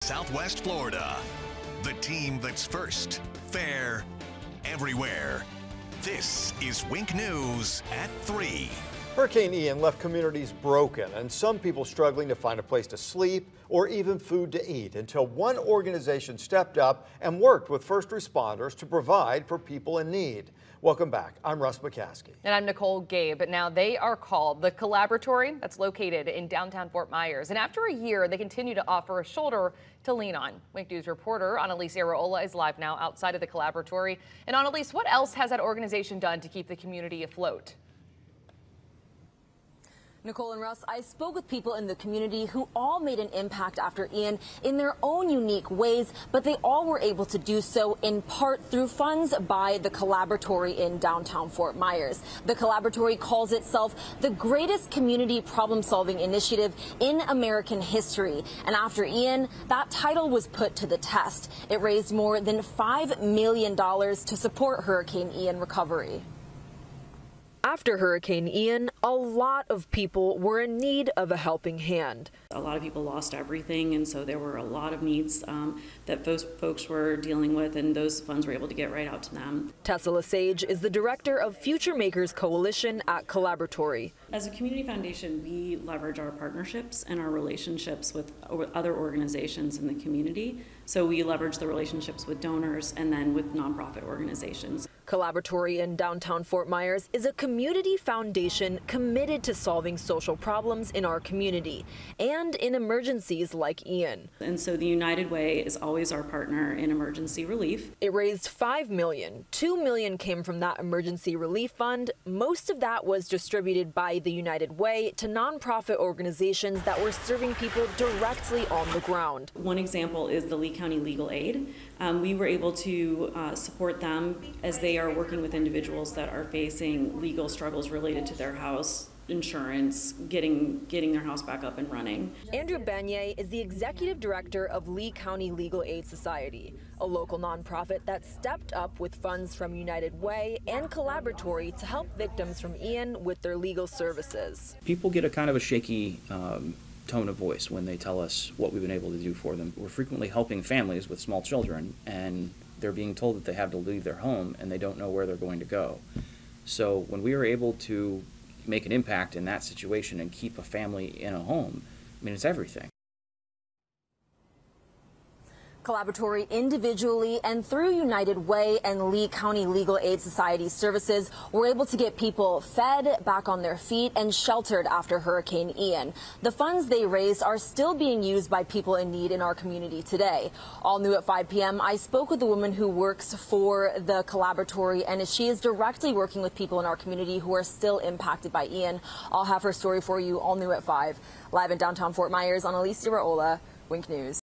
Southwest Florida. The team that's first, fair, everywhere. This is Wink News at 3. Hurricane Ian left communities broken and some people struggling to find a place to sleep or even food to eat until one organization stepped up and worked with first responders to provide for people in need. Welcome back. I'm Russ McCaskey. And I'm Nicole Gabe. Now they are called the Collaboratory, that's located in downtown Fort Myers. And after a year, they continue to offer a shoulder to lean on. Wink News reporter Annalise Araola is live now outside of the Collaboratory. And Annalise, what else has that organization done to keep the community afloat? Nicole and Russ, I spoke with people in the community who all made an impact after Ian in their own unique ways, but they all were able to do so in part through funds by the Collaboratory in downtown Fort Myers. The Collaboratory calls itself the greatest community problem-solving initiative in American history. And after Ian, that title was put to the test. It raised more than $5 million to support Hurricane Ian recovery. After Hurricane Ian, a lot of people were in need of a helping hand. A lot of people lost everything, and so there were a lot of needs that folks were dealing with, and those funds were able to get right out to them. Tessa Lesage is the director of Future Makers Coalition at Collaboratory. As a community foundation, we leverage our partnerships and our relationships with other organizations in the community. So we leverage the relationships with donors and then with nonprofit organizations. Collaboratory in downtown Fort Myers is a community foundation committed to solving social problems in our community and in emergencies like Ian. And so the United Way is always our partner in emergency relief. It raised $5 million. $2 million came from that emergency relief fund. Most of that was distributed by the United Way to nonprofit organizations that were serving people directly on the ground. One example is the Lee County Legal Aid. We were able to support them as they are working with individuals that are facing legal struggles related to their house insurance, getting their house back up and running. Andrew Banier is the executive director of Lee County Legal Aid Society, a local nonprofit that stepped up with funds from United Way and Collaboratory to help victims from Ian with their legal services. People get a kind of a shaky tone of voice when they tell us what we've been able to do for them. We're frequently helping families with small children, and they're being told that they have to leave their home and they don't know where they're going to go. So when we are able to make an impact in that situation and keep a family in a home, I mean, it's everything. Collaboratory individually and through United Way and Lee County Legal Aid Society services were able to get people fed, back on their feet, and sheltered after Hurricane Ian. The funds they raised are still being used by people in need in our community today. All new at 5 p.m., I spoke with a woman who works for the Collaboratory, and she is directly working with people in our community who are still impacted by Ian. I'll have her story for you all new at 5. Live in downtown Fort Myers, Annalise Araola, Wink News.